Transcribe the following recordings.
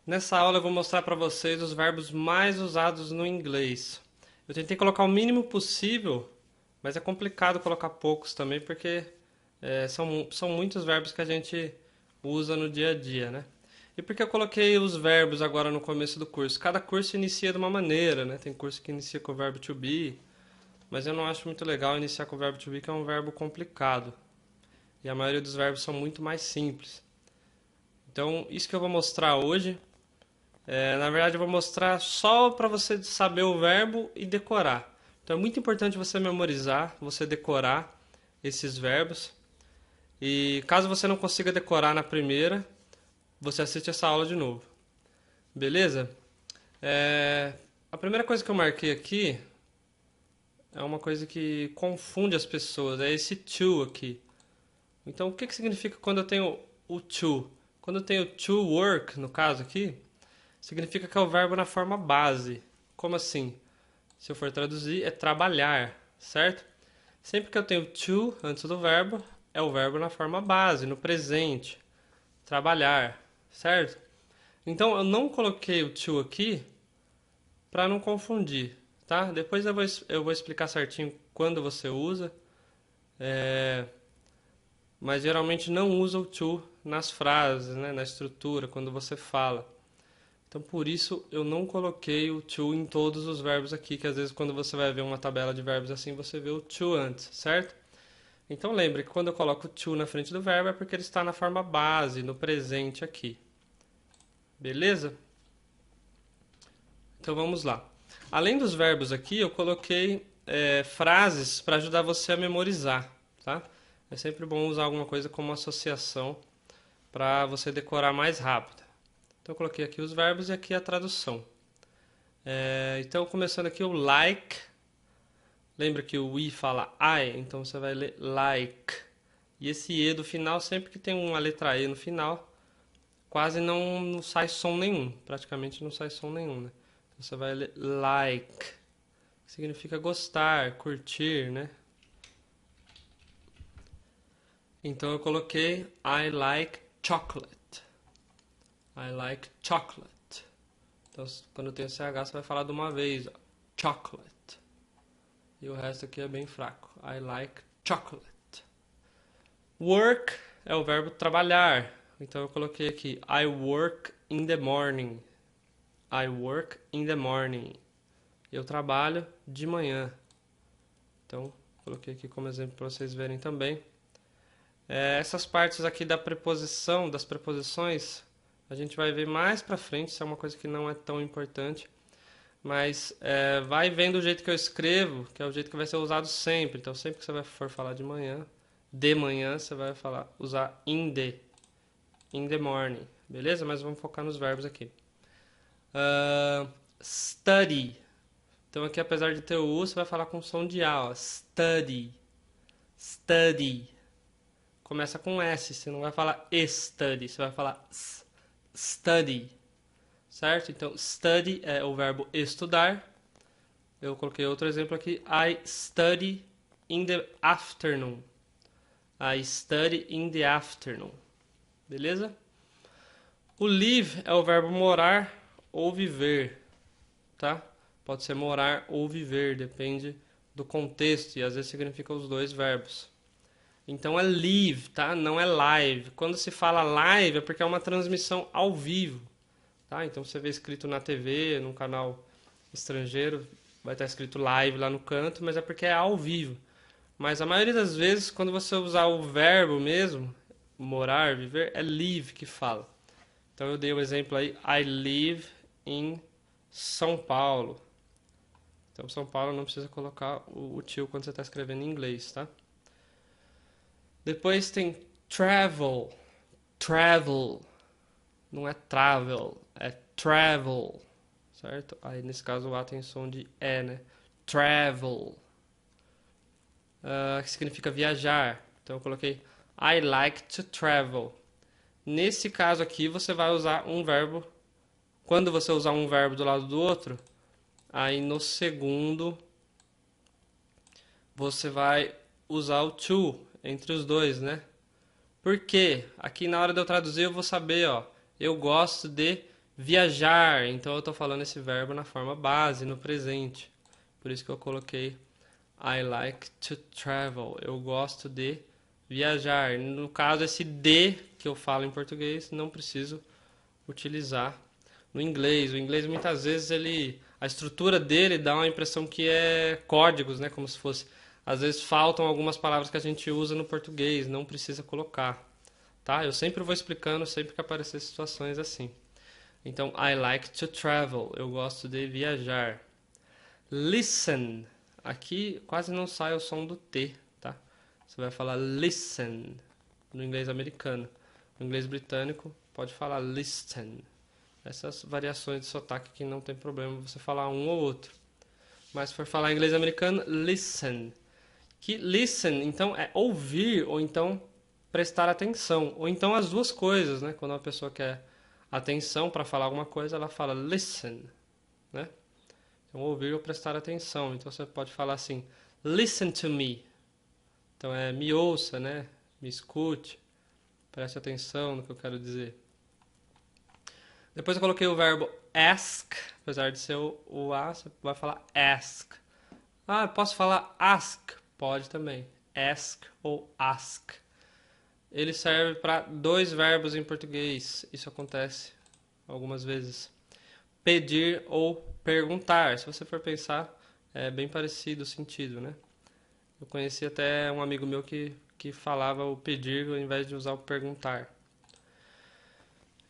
Nessa aula eu vou mostrar para vocês os verbos mais usados no inglês. Eu tentei colocar o mínimo possível, mas é complicado colocar poucos também, porque são muitos verbos que a gente usa no dia a dia, né? E por que eu coloquei os verbos agora no começo do curso? Cada curso inicia de uma maneira, né? Tem curso que inicia com o verbo to be, mas eu não acho muito legal iniciar com o verbo to be, que é um verbo complicado. E a maioria dos verbos são muito mais simples. Então, isso que eu vou mostrar hoje, na verdade, eu vou mostrar só para você saber o verbo e decorar. Então, é muito importante você memorizar, você decorar esses verbos. E caso você não consiga decorar na primeira, você assiste essa aula de novo. Beleza? A primeira coisa que eu marquei aqui é uma coisa que confunde as pessoas, é esse to aqui. Então, o que significa quando eu tenho o to? Quando eu tenho to work, no caso aqui, significa que é o verbo na forma base. Como assim? Se eu for traduzir, é trabalhar, certo? Sempre que eu tenho to antes do verbo, é o verbo na forma base, no presente. Trabalhar, certo? Então, eu não coloquei o to aqui para não confundir, tá? Depois eu vou explicar certinho quando você usa. Mas geralmente não usa o to nas frases, né? Na estrutura, quando você fala. Então, por isso, eu não coloquei o to em todos os verbos aqui, que às vezes quando você vai ver uma tabela de verbos assim, você vê o to antes, certo? Então, lembre que quando eu coloco o to na frente do verbo é porque ele está na forma base, no presente aqui. Beleza? Então, vamos lá. Além dos verbos aqui, eu coloquei frases para ajudar você a memorizar, tá? É sempre bom usar alguma coisa como associação para você decorar mais rápido. Então, eu coloquei aqui os verbos e aqui a tradução. Então, começando aqui o like. Lembra que o I fala I, então você vai ler like. E esse E do final, sempre que tem uma letra E no final, quase não sai som nenhum. Praticamente não sai som nenhum, né? Então, você vai ler like. Que significa gostar, curtir, né? Então, eu coloquei I like chocolate. I like chocolate. Então, quando tem o CH, você vai falar de uma vez. Ó, chocolate. E o resto aqui é bem fraco. I like chocolate. Work é o verbo trabalhar. Então, eu coloquei aqui. I work in the morning. I work in the morning. Eu trabalho de manhã. Então, coloquei aqui como exemplo para vocês verem também. Essas partes aqui da preposição, das preposições, a gente vai ver mais pra frente, isso é uma coisa que não é tão importante. Mas vai vendo o jeito que eu escrevo, que é o jeito que vai ser usado sempre. Então, sempre que você for falar de manhã, você vai usar in the morning, beleza? Mas vamos focar nos verbos aqui. Study. Então, aqui, apesar de ter o U, você vai falar com som de A, ó. Study. Study. Começa com S, você não vai falar study, você vai falar study, certo? Então, study é o verbo estudar. Eu coloquei outro exemplo aqui, I study in the afternoon. I study in the afternoon, beleza? O live é o verbo morar ou viver, tá? Pode ser morar ou viver, depende do contexto, e às vezes significa os dois verbos. Então é live, tá? Não é live. Quando se fala live é porque é uma transmissão ao vivo, tá? Então você vê escrito na TV, num canal estrangeiro, vai estar escrito live lá no canto, mas é porque é ao vivo. Mas a maioria das vezes, quando você usar o verbo mesmo, morar, viver, é live que fala. Então eu dei o exemplo aí, I live in São Paulo. Então São Paulo não precisa colocar o tio quando você está escrevendo em inglês, tá? Depois tem travel. Travel. Não é travel, é travel. Certo? Aí nesse caso o A tem som de E, né? Travel. Que significa viajar. Então eu coloquei I like to travel. Nesse caso aqui você vai usar um verbo. Quando você usar um verbo do lado do outro, aí no segundo você vai usar o to entre os dois, né? Por quê? Aqui na hora de eu traduzir eu vou saber, ó, eu gosto de Viajar, então eu estou falando esse verbo na forma base, no presente. Por isso que eu coloquei I like to travel. Eu gosto de viajar. No caso, esse de que eu falo em português, não preciso utilizar no inglês. O inglês muitas vezes a estrutura dele dá uma impressão que é códigos, né? Como se fosse. Às vezes faltam algumas palavras que a gente usa no português, não precisa colocar, tá? Eu sempre vou explicando sempre que aparecer situações assim. Então, I like to travel. Eu gosto de viajar. Listen. Aqui quase não sai o som do T, tá? Você vai falar listen no inglês americano. No inglês britânico, pode falar listen. Essas variações de sotaque que não tem problema você falar um ou outro. Mas se for falar inglês americano, listen. Que listen, então, é ouvir ou então prestar atenção. Ou então as duas coisas, né? Quando uma pessoa quer atenção para falar alguma coisa, ela fala listen, né? Então, ouvir ou prestar atenção. Então, você pode falar assim, listen to me. Então, me ouça, né? Me escute. Preste atenção no que eu quero dizer. Depois eu coloquei o verbo ask. Apesar de ser o A, você vai falar ask. Ah, eu posso falar ask? Pode também. Ask ou ask. Ele serve para dois verbos em português. Isso acontece algumas vezes. Pedir ou perguntar. Se você for pensar, é bem parecido o sentido, né? Eu conheci até um amigo meu que falava o pedir ao invés de usar o perguntar.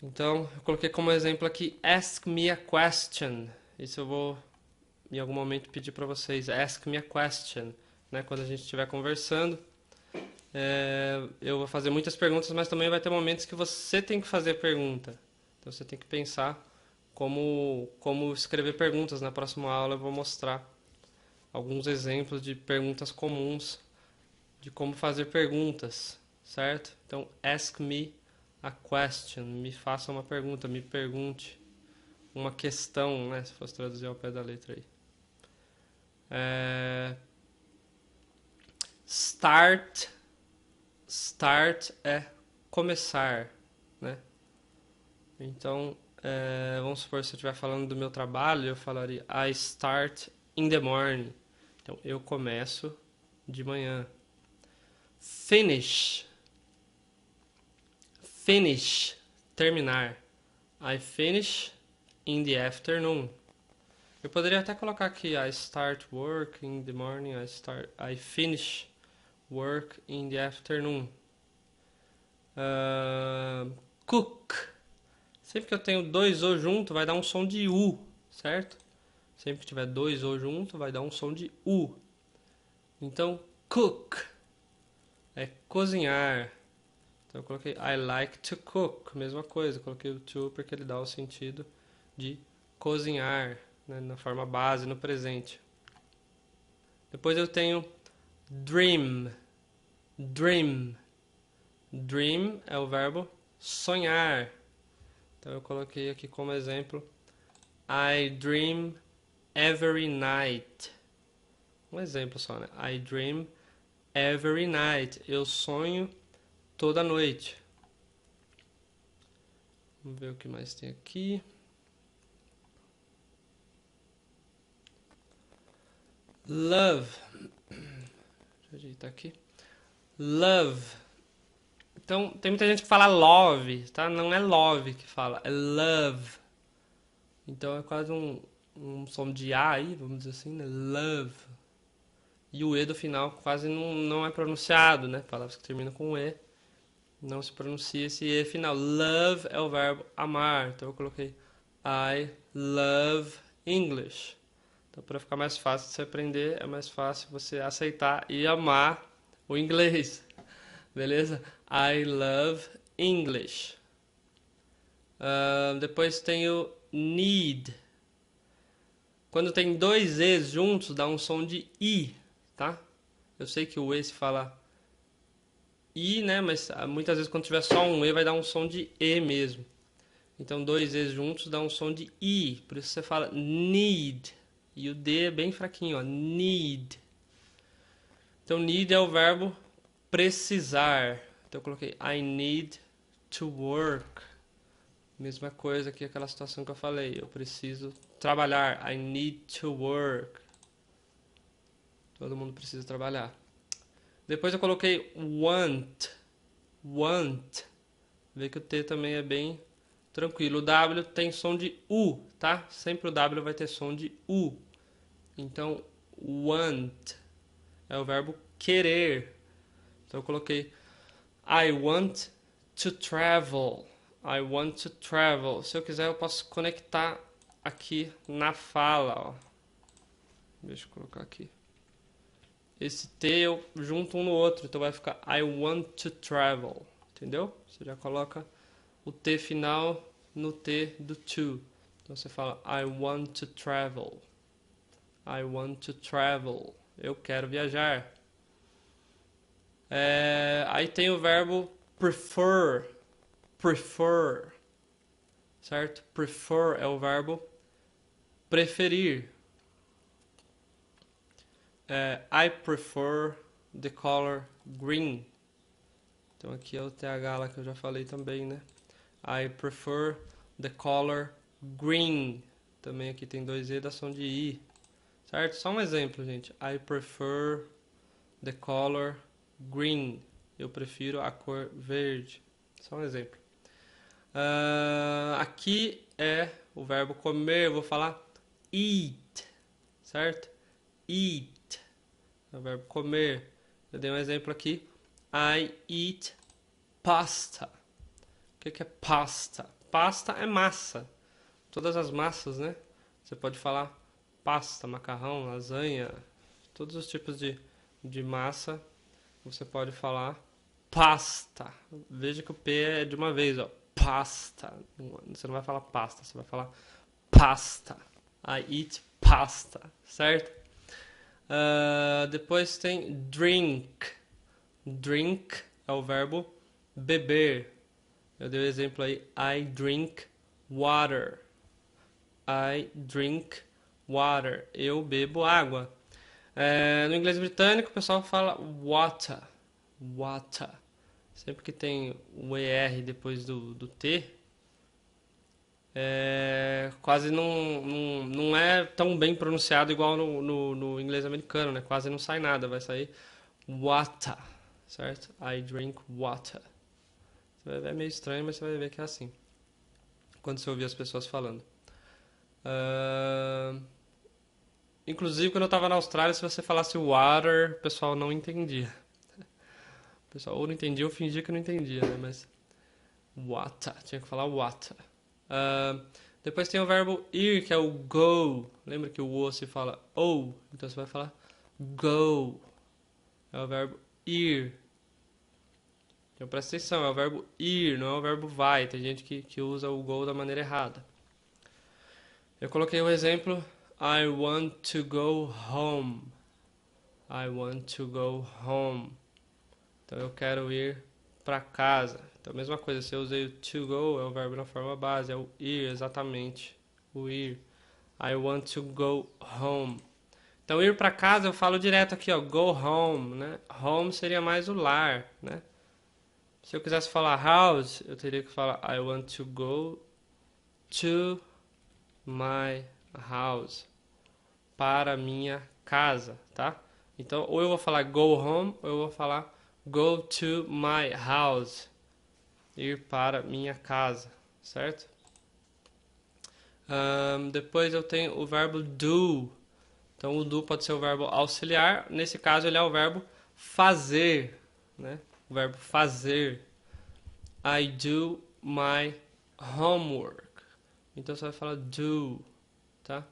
Então, eu coloquei como exemplo aqui, ask me a question. Isso eu vou, em algum momento, pedir para vocês. Ask me a question. Né? Quando a gente estiver conversando, eu vou fazer muitas perguntas, mas também vai ter momentos que você tem que fazer pergunta. Então, você tem que pensar como escrever perguntas. Na próxima aula eu vou mostrar alguns exemplos de perguntas comuns, de como fazer perguntas, certo? Então, ask me a question, me faça uma pergunta, me pergunte uma questão, né? Se fosse traduzir ao pé da letra aí. Start é começar, né? Então, vamos supor, se eu estiver falando do meu trabalho, eu falaria I start in the morning. Então, eu começo de manhã. Finish, terminar. I finish in the afternoon. Eu poderia até colocar aqui I start work in the morning, I finish work in the afternoon. Cook. Sempre que eu tenho dois O junto, vai dar um som de U, certo? Sempre que tiver dois O junto, vai dar um som de U. Então, cook é cozinhar. Então eu coloquei I like to cook, mesma coisa. Eu coloquei o to porque ele dá o sentido de cozinhar, né, na forma base, no presente. Depois eu tenho dream. Dream é o verbo sonhar. Então eu coloquei aqui como exemplo I dream every night. Um exemplo só, né? I dream every night. Eu sonho toda noite. Vamos ver o que mais tem aqui. Love. Deixa eu ajeitar aqui. Love. Então, tem muita gente que fala love, tá? Não é love que fala, é love. Então é quase um som de A aí, vamos dizer assim, né? Love. E o E do final quase não é pronunciado, né? Palavras que terminam com E. Não se pronuncia esse E final. Love é o verbo amar. Então eu coloquei I love English. Então para ficar mais fácil de você aprender, é mais fácil você aceitar e amar o inglês. Beleza? I love English. Depois tem o need. Quando tem dois E's juntos, dá um som de I, tá? Eu sei que o E se fala I, né? Mas muitas vezes quando tiver só um E, vai dar um som de E mesmo. Então, dois E's juntos dá um som de I. Por isso você fala need. E o D é bem fraquinho, ó. Need. Então, need é o verbo precisar. Então, eu coloquei I need to work. Mesma coisa que aquela situação que eu falei. Eu preciso trabalhar. I need to work. Todo mundo precisa trabalhar. Depois eu coloquei want. Want. Vê que o T também é bem tranquilo. O W tem som de U, tá? Sempre o W vai ter som de U. Então, want é o verbo querer. Então eu coloquei I want to travel. I want to travel. Se eu quiser, eu posso conectar aqui na fala, ó. Deixa eu colocar aqui. Esse T eu junto um no outro, então vai ficar I want to travel. Entendeu? Você já coloca o T final no T do to. Então você fala I want to travel. I want to travel. Eu quero viajar. Aí tem o verbo prefer. Prefer. Certo? Prefer é o verbo preferir. I prefer the color green. Então aqui é o TH lá que eu já falei também, né? I prefer the color green. Também aqui tem dois E da som de I. Certo? Só um exemplo, gente. I prefer the color green. Eu prefiro a cor verde. Só um exemplo. Aqui é o verbo comer. Eu vou falar eat. Certo? Eat. É o verbo comer. Eu dei um exemplo aqui. I eat pasta. O que é pasta? Pasta é massa. Todas as massas, né? Você pode falar pasta, macarrão, lasanha. Todos os tipos de massa. Você pode falar pasta. Veja que o P é de uma vez, ó. Pasta. Você não vai falar pasta, você vai falar pasta. I eat pasta, certo? Depois tem drink. Drink é o verbo beber. Eu dei o exemplo aí. I drink water. I drink water. Eu bebo água. No inglês britânico o pessoal fala water. Water. Sempre que tem o ER depois do T, quase não é tão bem pronunciado igual no inglês americano, né? Quase não sai nada, vai sair water, certo? I drink water. Você vai ver, é meio estranho, mas você vai ver que é assim, quando você ouvir as pessoas falando. Inclusive, quando eu estava na Austrália, se você falasse water, o pessoal não entendia. O pessoal ou não entendia ou fingia que não entendia, né? Mas water, tinha que falar water. Depois tem o verbo ir, que é o go. Lembra que o O se fala O? Então você vai falar go. É o verbo ir. Então presta atenção, é o verbo ir, não é o verbo vai. Tem gente que usa o go da maneira errada. Eu coloquei o exemplo I want to go home. I want to go home. Então eu quero ir para casa. Então a mesma coisa, se eu usei o to go, é o verbo na forma base, é o ir, exatamente. O ir. I want to go home. Então ir para casa eu falo direto aqui, ó, go home, né? Home seria mais o lar, né? Se eu quisesse falar house, eu teria que falar I want to go to my house. Para minha casa, tá? Então ou eu vou falar go home ou eu vou falar go to my house. Ir para minha casa, certo? Depois eu tenho o verbo do. Então o do pode ser o verbo auxiliar. Nesse caso ele é o verbo fazer, né? O verbo fazer. I do my homework. Então você vai falar do, tá?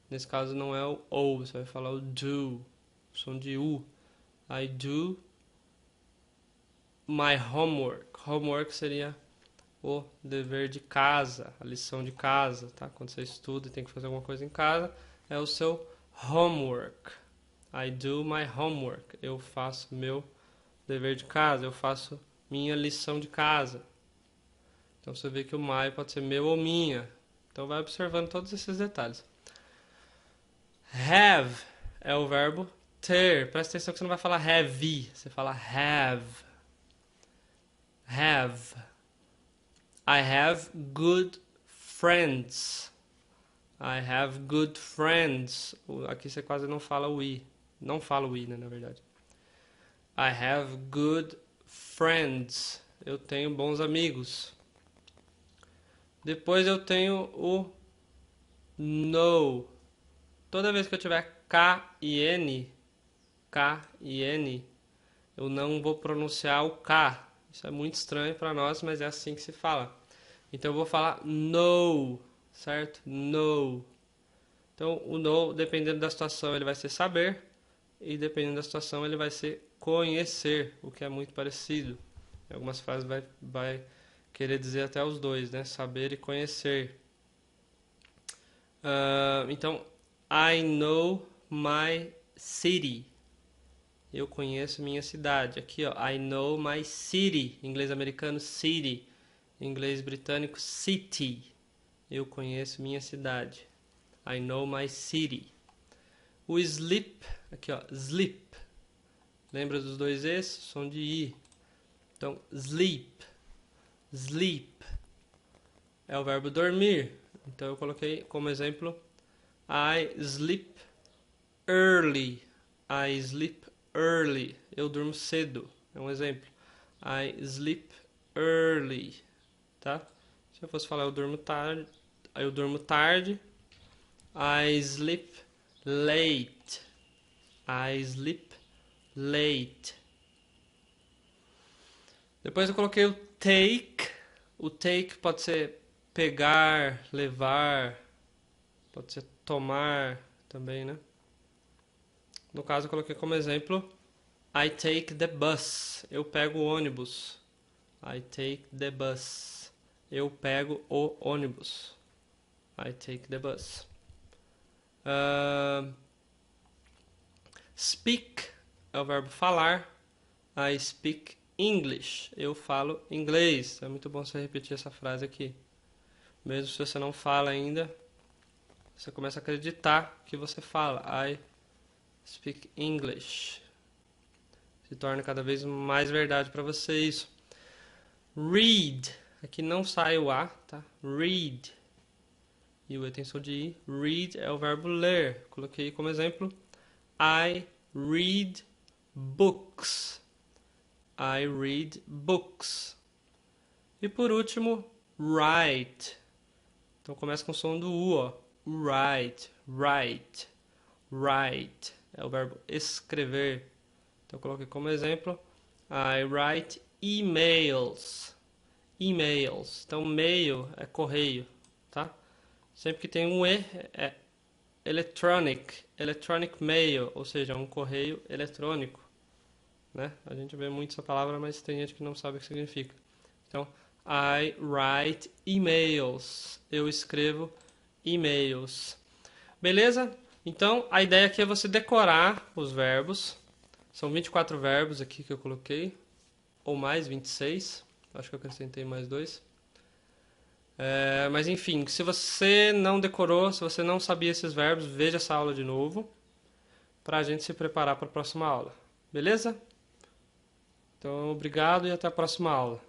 Nesse caso não é o ou, você vai falar o do. Som de U. I do my homework. Homework seria o dever de casa, a lição de casa, tá? Quando você estuda e tem que fazer alguma coisa em casa, é o seu homework. I do my homework. Eu faço meu dever de casa, eu faço minha lição de casa. Então você vê que o my pode ser meu ou minha. Então vai observando todos esses detalhes. Have é o verbo ter. Presta atenção que você não vai falar have, você fala have. Have. I have good friends. I have good friends. Aqui você quase não fala o I. Não fala o I, né, na verdade. I have good friends. Eu tenho bons amigos. Depois eu tenho o no. Toda vez que eu tiver K e N, eu não vou pronunciar o K. Isso é muito estranho para nós, mas é assim que se fala. Então eu vou falar no, certo? No. Então o no, dependendo da situação, ele vai ser saber. E dependendo da situação, ele vai ser conhecer, o que é muito parecido. Em algumas frases vai querer dizer até os dois, né? Saber e conhecer. Então, I know my city. Eu conheço minha cidade. Aqui, ó, I know my city. Em inglês americano, city. Em inglês britânico, city. Eu conheço minha cidade. I know my city. O sleep, aqui, ó, sleep. Lembra dos dois Es? Som de I. Então, sleep. Sleep. É o verbo dormir. Então, eu coloquei como exemplo I sleep early. I sleep early. Eu durmo cedo. É um exemplo. I sleep early. Tá? Se eu fosse falar eu durmo tarde. I sleep late. I sleep late. Depois eu coloquei o take. O take pode ser pegar, levar. Pode ser tomar também, né? No caso, eu coloquei como exemplo I take the bus. Eu pego o ônibus. I take the bus. Eu pego o ônibus. I take the bus. Speak é o verbo falar. I speak English. Eu falo inglês. É muito bom você repetir essa frase aqui. Mesmo se você não fala ainda, você começa a acreditar que você fala. I speak English. Se torna cada vez mais verdade para você isso. Read. Aqui não sai o A, tá? Read. E o E tem som de I. Read é o verbo ler. Coloquei como exemplo. I read books. I read books. E por último, write. Então começa com o som do U, ó. Write, write, write. É o verbo escrever. Então eu coloquei como exemplo. I write emails. Emails. Então mail é correio, tá? Sempre que tem um E é electronic. Electronic mail, ou seja, um correio eletrônico. Né? A gente vê muito essa palavra, mas tem gente que não sabe o que significa. Então, I write emails. Eu escrevo e-mails. Beleza? Então, a ideia aqui é você decorar os verbos. São 24 verbos aqui que eu coloquei. Ou mais, 26. Acho que eu acrescentei mais 2. Mas enfim, se você não decorou, se você não sabia esses verbos, veja essa aula de novo. Para a gente se preparar para a próxima aula. Beleza? Então, obrigado e até a próxima aula.